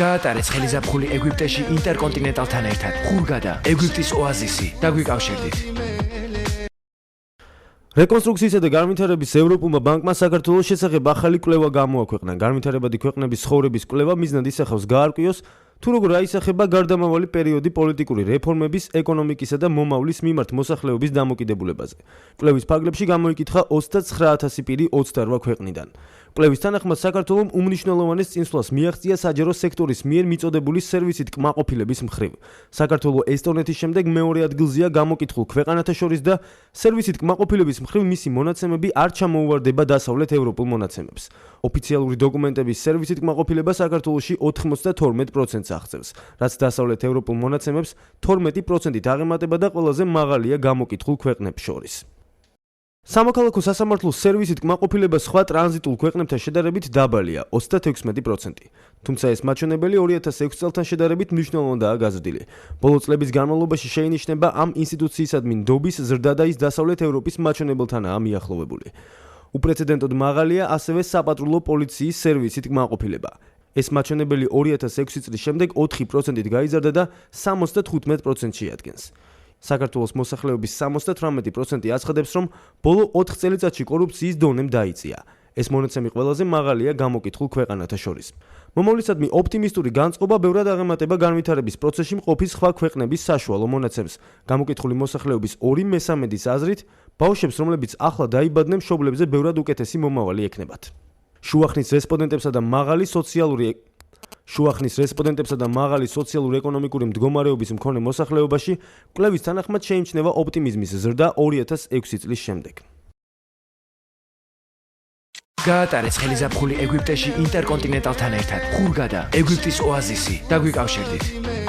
გაატარეთ ხელიზაფხული ეგვიპტეში ინტერკონტინენტალთან ერთად. ხურგადა, ეგვიპტის ოაზისი. დაგვიკავშირდით. რეკონსტრუქციისა და განვითარების ევროპულმა ბანკმა საქართველოს შესახებ ახალი კვლევა გამოაქვეყნა. განვითარებადი ქვეყნების ცხოვრების კვლევა მიზნად ისახავს გაარკვიოს, თუ როგორ აისახება გარდამავალი პერიოდი პოლიტიკური რეფორმების, ეკონომიკისა და მომავლის მიმართ მოსახლეობის დამოკიდებულებაზე. კვლევის ფარგლებში გამოიკითხა 29,000 პირი 28 ქვეყნიდან. კვლევის თანახმად საქართველომ უმნიშვნელოვანეს წინსვლას მიაღწია საჯარო სექტორის მიერ მიწოდებული სერვისით კმაყოფილების მხრივ. საქართველო ესტონეთის შემდეგ მეორე ადგილზეა გამოკითხულ ქვეყანათა შორის და სერვისით კმაყოფილების მხრივ მისი მონაცემები არ ჩამოუვარდება დასავლეთ ევროპულ მონაცემებს. ოფიციალური დოკუმენტების სერვისით კმაყოფილება საქართველოში 92%-ს აღწევს, რაც დასავლეთ ევროპულ მონაცემებს 12%-ით აღემატება და ყველაზე მაღალია გამოკითხულ ქვეყნებს შორის. სამოქალაქო სასამართლოს სერვისით კმაყოფილება სხვა ტრანზიტულ ქვეყნებთან შედარებით დაბალია 36%. თუმცა ეს მაჩვენებელი 2006 წელთან შედარებით მნიშვნელოვნადაა გაზრდილი. ბოლო წლების განმავლობაში შეინიშნება ამ ინსტიტუციისადმი ნდობის ზრდა და ის დასავლეთ ევროპის მაჩვენებელთანაა მიახლოვებული. უპრეცედენტოდ მაღალია ასევე საპატრულო პოლიციის სერვისით კმაყოფილება. ეს მაჩვენებელი 2006 წლის შემდეგ 4%-ით გაიზარდა და 75%-ს შეადგენს. საქართველოს მოსახლეობის 78% აცხადებს, რომ ბოლო 4 წელიწადში კორუფციის დონემ დაიწია. ეს მონაცემი ყველაზე მაღალია გამოკითხულ ქვეყანათა შორის. მომავლისადმი ოპტიმისტური განწყობა ბევრად აღემატება განვითარების პროცესში მყოფი სხვა ქვეყნების საშუალო მონაცემს. გამოკითხული მოსახლეობის 2/3-ის აზრით, ბავშვებს, რომლებიც ახლა დაიბადნენ, მშობლებზე ბევრად უკეთესი მომავალი ექნებათ. შუახნის რესპონდენტებსა და მაღალი სოციალურ-ეკონომიკური მდგომარეობის მქონე მოსახლეობაში კვლევის თანახმად შეიმჩნევა ოპტიმიზმის ზრდა 2006 წლის შემდეგ. გაატარეთ ხელიზაფხული ეგვიპტეში ინტერკონტინენტალთან ერთად. ხურგადა, ეგვიპტის ოაზისი. დაგვიკავშირდით.